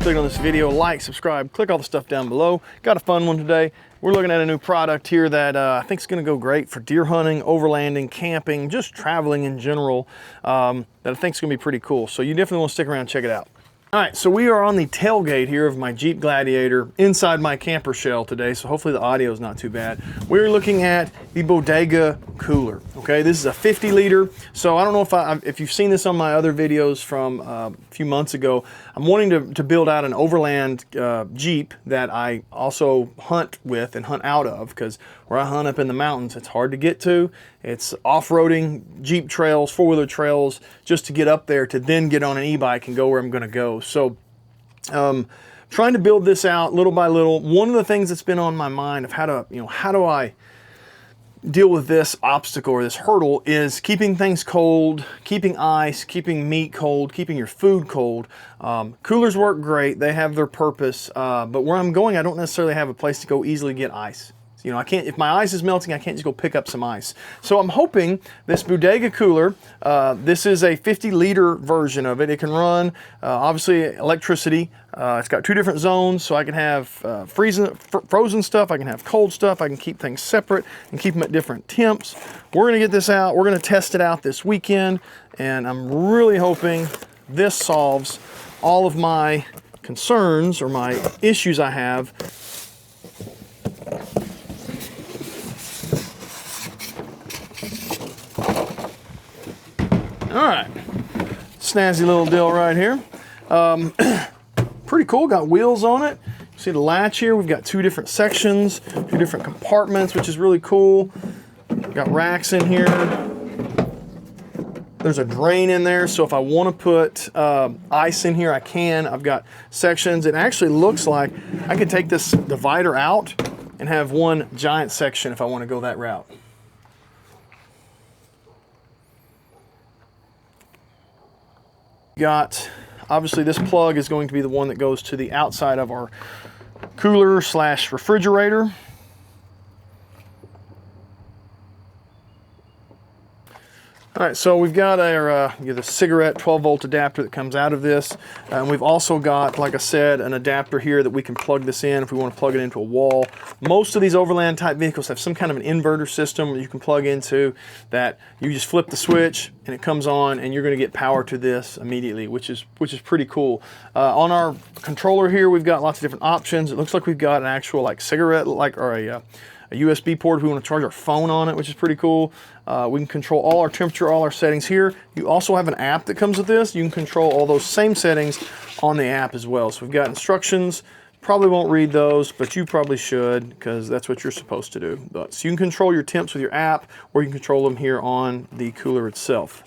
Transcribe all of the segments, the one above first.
for clicking on this video. Like, subscribe, click all the stuff down below. Got a fun one today. We're looking at a new product here that I think is going to go great for deer hunting, overlanding, camping, just traveling in general, that I think is going to be pretty cool. So you definitely want to stick around and check it out. All right, so we are on the tailgate here of my Jeep Gladiator inside my camper shell today, so hopefully the audio is not too bad. We're looking at the Bodega cooler, okay? This is a 50 liter, so I don't know if you've seen this on my other videos from a few months ago. I'm wanting to build out an overland Jeep that I also hunt with and hunt out of, because where I hunt up in the mountains, it's hard to get to. It's off-roading Jeep trails, four-wheeler trails, just to get up there to then get on an e-bike and go where I'm gonna go. So trying to build this out little by little. One of the things that's been on my mind of how do I deal with this obstacle or this hurdle is keeping things cold, keeping ice, keeping meat cold, keeping your food cold. Coolers work great, they have their purpose, but where I'm going, I don't necessarily have a place to go easily get ice. You know, I can't, if my ice is melting, I can't just go pick up some ice. So I'm hoping this Bodega cooler, this is a 50 liter version of it. It can run, obviously, electricity. It's got two different zones, so I can have frozen stuff, I can have cold stuff, I can keep things separate and keep them at different temps. We're gonna get this out, we're gonna test it out this weekend, and I'm really hoping this solves all of my concerns or my issues I have. All right, snazzy little deal right here. Pretty cool, got wheels on it. See the latch here, we've got two different sections, two different compartments, which is really cool. Got racks in here. There's a drain in there, so if I want to put ice in here, I can. I've got sections. It actually looks like I could take this divider out and have one giant section if I want to go that route. Got, obviously this plug is going to be the one that goes to the outside of our cooler slash refrigerator. All right, so we've got our the cigarette 12 volt adapter that comes out of this. And we've also got, like I said, an adapter here that we can plug this in if we want to plug it into a wall. Most of these overland type vehicles have some kind of an inverter system that you can plug into, that you just flip the switch and it comes on and you're going to get power to this immediately, which is pretty cool. On our controller here, we've got lots of different options. It looks like we've got an actual like cigarette, or a USB port if we want to charge our phone on it, which is pretty cool. We can control all our temperature, all our settings here. You also have an app that comes with this. You can control all those same settings on the app as well. So we've got instructions. Probably won't read those, but you probably should, because that's what you're supposed to do. So you can control your temps with your app, or you can control them here on the cooler itself.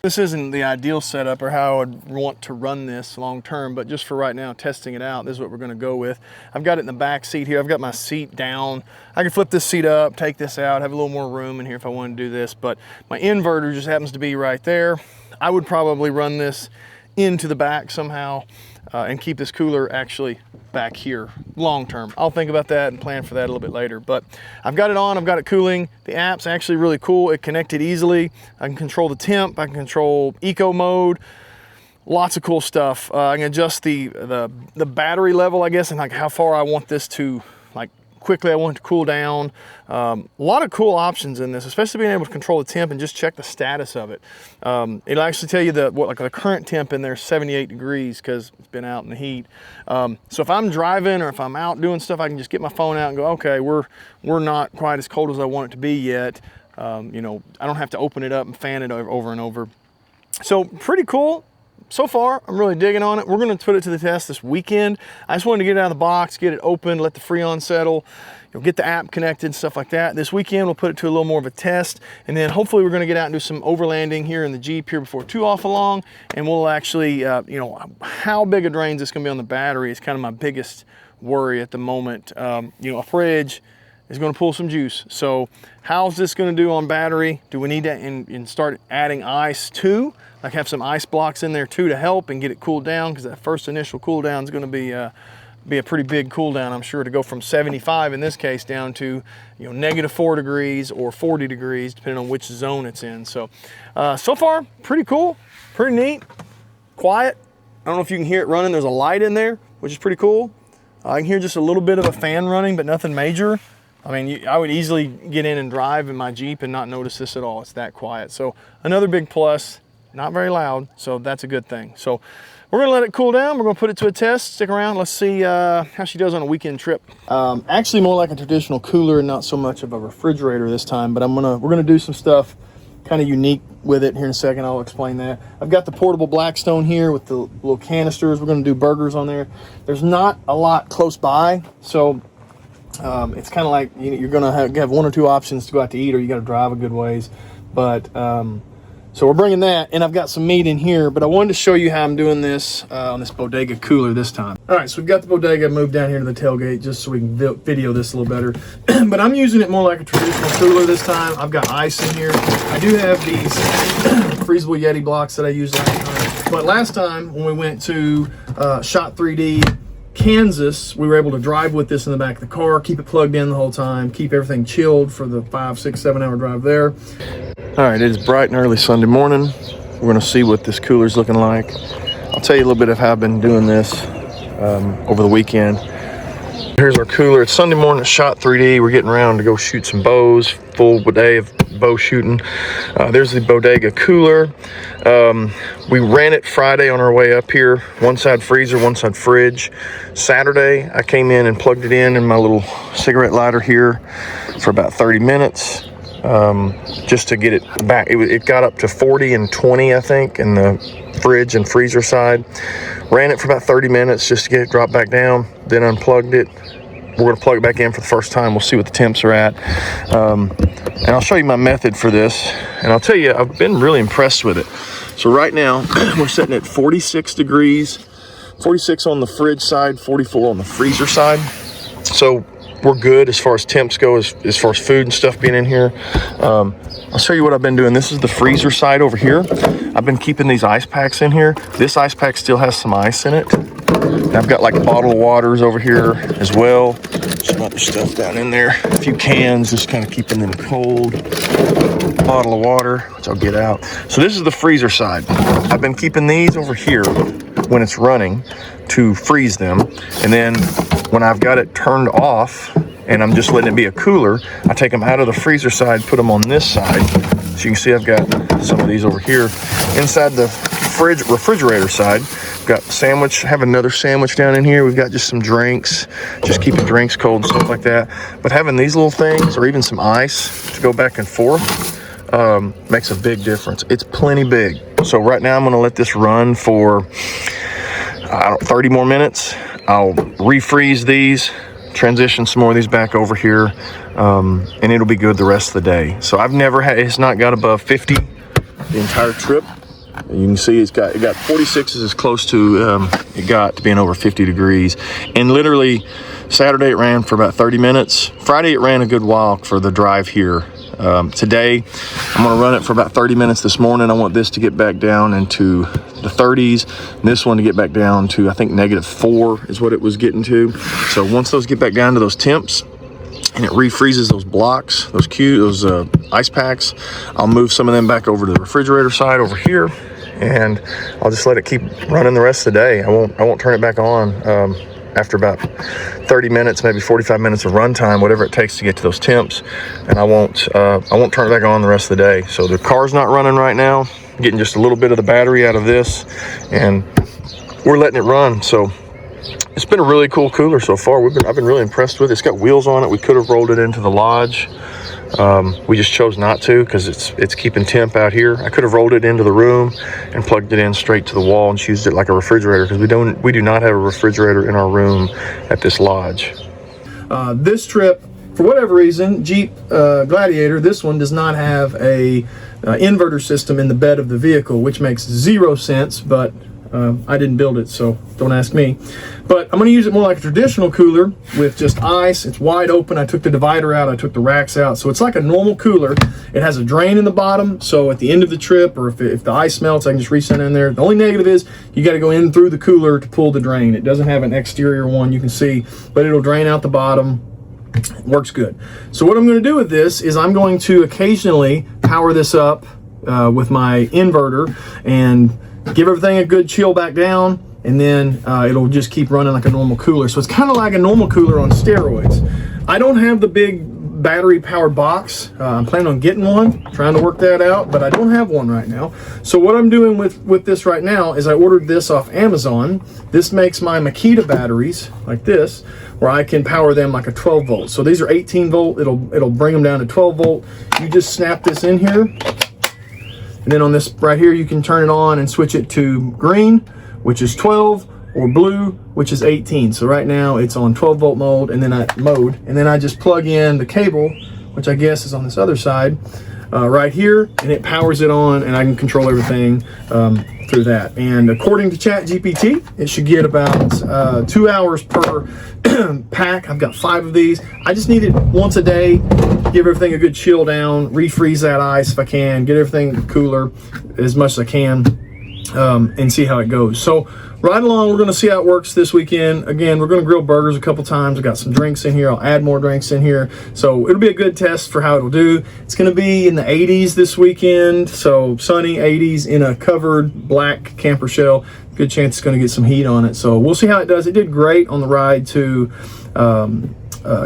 This isn't the ideal setup or how I would want to run this long term, but just for right now, testing it out, this is what we're going to go with. I've got it in the back seat here. I've got my seat down. I can flip this seat up, take this out, have a little more room in here if I want to do this, but my inverter just happens to be right there. I would probably run this into the back somehow and keep this cooler actually back here long term. I'll think about that and plan for that a little bit later, but I've got it on, I've got it cooling. The app's actually really cool. It connected easily. I can control the temp, I can control eco mode, lots of cool stuff. I can adjust the battery level, I guess, and like how far I want this to, like quickly I want it to cool down. A lot of cool options in this, especially being able to control the temp and just check the status of it. It'll actually tell you the current temp in there is 78 degrees because it's been out in the heat. So if I'm driving or if I'm out doing stuff, I can just get my phone out and go, okay, we're not quite as cold as I want it to be yet. You know, I don't have to open it up and fan it over and over. So pretty cool. So far, I'm really digging on it. We're going to put it to the test this weekend. I just wanted to get it out of the box, get it open, let the Freon settle, get the app connected and stuff like that. This weekend, we'll put it to a little more of a test, and then hopefully we're going to get out and do some overlanding here in the Jeep here before too awful long, and we'll actually, how big a drain is this going to be on the battery is kind of my biggest worry at the moment. A fridge is going to pull some juice. So how's this going to do on battery? Do we need to start adding ice too? Like have some ice blocks in there too to help and get it cooled down, because that first initial cool down is going to be a pretty big cool down, I'm sure, to go from 75 in this case down to -4 degrees or 40 degrees depending on which zone it's in. So so far pretty cool, pretty neat, quiet. I don't know if you can hear it running. There's a light in there. which is pretty cool. I can hear just a little bit of a fan running, but nothing major. I mean, I would easily get in and drive in my Jeep and not notice this at all. It's that quiet. So another big plus, not very loud, so that's a good thing. So we're gonna let it cool down. We're gonna put it to a test. Stick around, let's see how she does on a weekend trip. Actually more like a traditional cooler and not so much of a refrigerator this time, but we're gonna do some stuff kind of unique with it here in a second. I'll explain that. I've got the portable Blackstone here with the little canisters. We're gonna do burgers on there. There's not a lot close by, so it's kind of like you're gonna have one or two options to go out to eat, or you got to drive a good ways. But so we're bringing that, and I've got some meat in here, but I wanted to show you how I'm doing this on this bodega cooler this time. All right, so we've got the bodega moved down here to the tailgate just so we can video this a little better. But I'm using it more like a traditional cooler this time. I've got ice in here. I do have these freezable Yeti blocks that I used last time. But last time when we went to Shot 3D Kansas, we were able to drive with this in the back of the car, keep it plugged in the whole time, keep everything chilled for the 5, 6, 7 hour drive there. All right, it is bright and early Sunday morning. We're gonna see what this cooler's looking like. I'll tell you a little bit of how I've been doing this over the weekend. Here's our cooler. It's Sunday morning at Shot 3D. We're getting around to go shoot some bows, full day of bow shooting. There's the bodega cooler. We ran it Friday on our way up here. One side freezer, one side fridge. Saturday, I came in and plugged it in my little cigarette lighter here for about 30 minutes. Just to get it back. It got up to 40 and 20, I think, in the fridge and freezer side. Ran it for about 30 minutes just to get it dropped back down, then unplugged it. We're going to plug it back in for the first time. We'll see what the temps are at. And I'll show you my method for this. And I'll tell you, I've been really impressed with it. So right now, we're sitting at 46 degrees, 46 on the fridge side, 44 on the freezer side. So we're good as far as temps go, as far as food and stuff being in here. I'll show you what I've been doing. This is the freezer side over here. I've been keeping these ice packs in here. This ice pack still has some ice in it. And I've got like bottled waters over here as well. Some other stuff down in there. A few cans, just kind of keeping them cold. Bottle of water, which I'll get out. So this is the freezer side. I've been keeping these over here when it's running to freeze them. And then when I've got it turned off and I'm just letting it be a cooler, I take them out of the freezer side, put them on this side. So you can see I've got some of these over here. Inside the refrigerator side, got sandwich, have another sandwich down in here. We've got just some drinks, just keeping drinks cold and stuff like that. But having these little things, or even some ice to go back and forth, makes a big difference. It's plenty big. So right now I'm gonna let this run for 30 more minutes. I'll refreeze these, transition some more of these back over here, and it'll be good the rest of the day. So I've never had, it's not got above 50 the entire trip. You can see it got 46 is as close to it got to being over 50 degrees. And literally Saturday it ran for about 30 minutes. Friday it ran a good while for the drive here. Today I'm going to run it for about 30 minutes this morning. I want this to get back down into the 30s, and this one to get back down to, I think, -4 is what it was getting to. So once those get back down to those temps and it refreezes those blocks, those ice packs, I'll move some of them back over to the refrigerator side over here, and I'll just let it keep running the rest of the day. I won't turn it back on after about 30 minutes, maybe 45 minutes of run time, whatever it takes to get to those temps, and I won't turn it back on the rest of the day. So the car's not running right now, getting just a little bit of the battery out of this, and we're letting it run. So it's been a really cool cooler so far. I've been really impressed with it. It's got wheels on it. We could have rolled it into the lodge. We just chose not to because it's keeping temp out here. I could have rolled it into the room and plugged it in straight to the wall and used it like a refrigerator, because we do not have a refrigerator in our room at this lodge. This trip, for whatever reason, Jeep Gladiator, this one does not have a inverter system in the bed of the vehicle, which makes 0 sense, but I didn't build it, so don't ask me. But I'm going to use it more like a traditional cooler with just ice. It's wide open. I took the divider out. I took the racks out. So it's like a normal cooler. It has a drain in the bottom, so at the end of the trip, or if the ice melts, I can just reset in there. The only negative is you got to go in through the cooler to pull the drain. It doesn't have an exterior one, you can see, but it'll drain out the bottom. It works good. So what I'm going to do with this is I'm going to occasionally power this up with my inverter and give everything a good chill back down, and then it'll just keep running like a normal cooler. So it's kind of like a normal cooler on steroids. I don't have the big battery powered box. I'm planning on getting one, trying to work that out, but I don't have one right now. So what I'm doing with this right now is I ordered this off Amazon. This makes my Makita batteries like this, where I can power them like a 12 volt. So these are 18 volt. It'll bring them down to 12 volt. You just snap this in here, and then on this right here, you can turn it on and switch it to green, which is 12, or blue, which is 18. So right now it's on 12 volt mode, and then I just plug in the cable, which I guess is on this other side, right here, and it powers it on, and I can control everything through that. And according to ChatGPT, it should get about 2 hours per pack. I've got 5 of these. I just need it once a day, give everything a good chill down, refreeze that ice if I can, get everything cooler as much as I can, and see how it goes. So right along, we're going to see how it works this weekend. Again, we're going to grill burgers a couple times. I've got some drinks in here. I'll add more drinks in here. So it'll be a good test for how it'll do. It's going to be in the 80s this weekend. So sunny 80s in a covered black camper shell. Good chance it's going to get some heat on it. So we'll see how it does. It did great on the ride to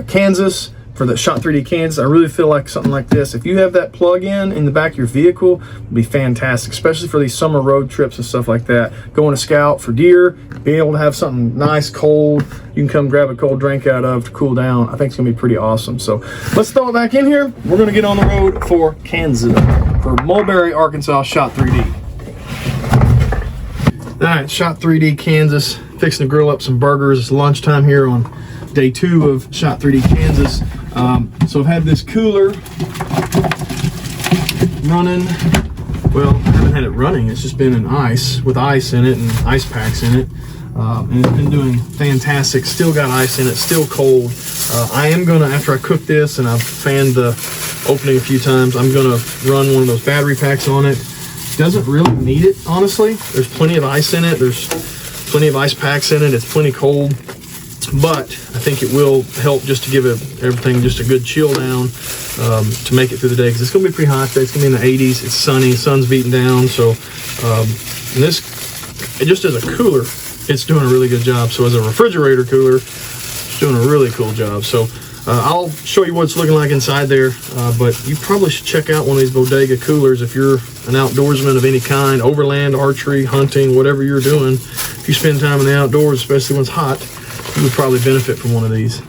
Kansas. For the Shot 3D Kansas, I really feel like something like this, if you have that plug-in in the back of your vehicle, would be fantastic, especially for these summer road trips and stuff like that. Going to scout for deer, being able to have something nice, cold, you can come grab a cold drink out of to cool down. I think it's going to be pretty awesome. So let's throw it back in here. We're going to get on the road for Kansas, for Mulberry, Arkansas, Shot 3D. All right, Shot 3D Kansas, fixing to grill up some burgers. It's lunchtime here on day 2 of Shot 3D Kansas. So I've had this cooler running. Well, I haven't had it running. It's just been in ice, with ice in it and ice packs in it. And it's been doing fantastic. Still got ice in it, still cold. I am gonna, after I cook this and I've fanned the opening a few times, I'm gonna run one of those battery packs on it. Doesn't really need it, honestly. There's plenty of ice in it. There's plenty of ice packs in it. It's plenty cold. But I think it will help just to give everything just a good chill down to make it through the day, because it's going to be pretty hot today. It's going to be in the 80s. It's sunny. Sun's beating down. So this, just as a cooler, it's doing a really good job. So as a refrigerator cooler, it's doing a really cool job. So I'll show you what it's looking like inside there. But you probably should check out one of these bodega coolers if you're an outdoorsman of any kind, overland, archery, hunting, whatever you're doing. If you spend time in the outdoors, especially when it's hot, you would probably benefit from one of these.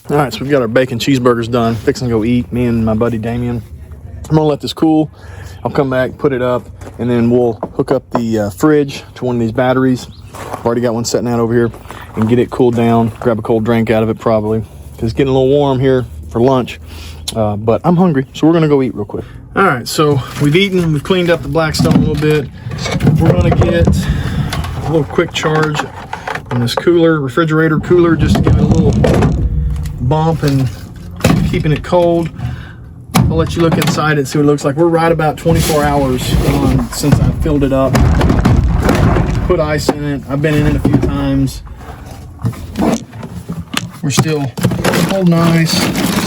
All right, so we've got our bacon cheeseburgers done. Fixing to go eat, me and my buddy Damien. I'm gonna let this cool. I'll come back, put it up, and then we'll hook up the fridge to one of these batteries. I've already got one sitting out over here, and get it cooled down, grab a cold drink out of it probably, because it's getting a little warm here for lunch. But I'm hungry, so we're gonna go eat real quick. All right, so we've eaten, we've cleaned up the Blackstone a little bit. We're gonna get a little quick charge on this cooler, refrigerator cooler, just to give it a little bump and keeping it cold. I'll let you look inside and see what it looks like. We're right about 24 hours on since I filled it up. Put ice in it. I've been in it a few times. We're still holding ice.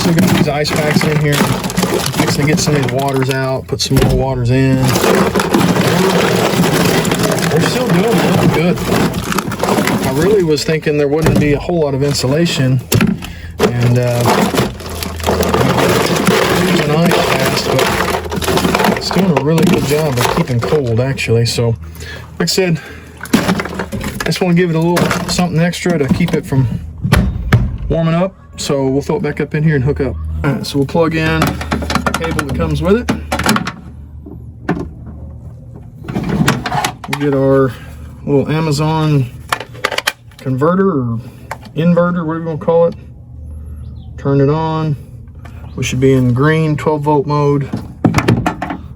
Still got these ice packs in here. I'm fixing to get some of these waters out, put some more waters in. We're still doing it good. I really was thinking there wouldn't be a whole lot of insulation, and using ice fast, but it's doing a really good job of keeping cold actually. So like I said, I just want to give it a little something extra to keep it from warming up. So we'll throw it back up in here and hook up. All right, so we'll plug in the cable that comes with it. We'll get our little Amazon converter or inverter, whatever you want to call it. Turn it on. We should be in green 12 volt mode.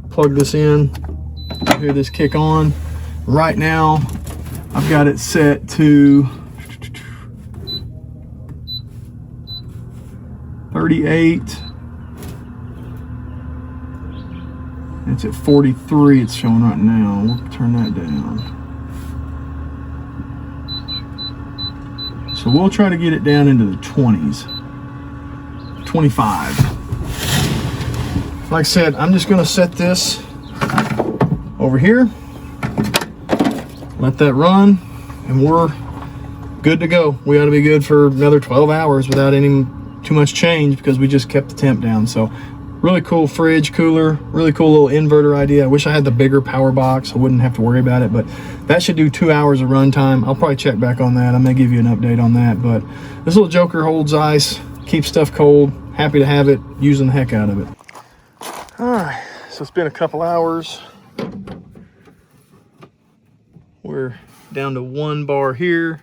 Plug this in. Hear this kick on. Right now, I've got it set to 38. It's at 43, it's showing right now. We'll turn that down. So we'll try to get it down into the 20s. 25. Like I said, I'm just gonna set this over here, let that run, and we're good to go. We ought to be good for another 12 hours without any too much change because we just kept the temp down. So really cool fridge, cooler, really cool little inverter idea. I wish I had the bigger power box. I wouldn't have to worry about it, but that should do 2 hours of run time. I'll probably check back on that. I may give you an update on that, but this little joker holds ice, keeps stuff cold. Happy to have it, using the heck out of it. All right, so it's been a couple hours. We're down to 1 bar here.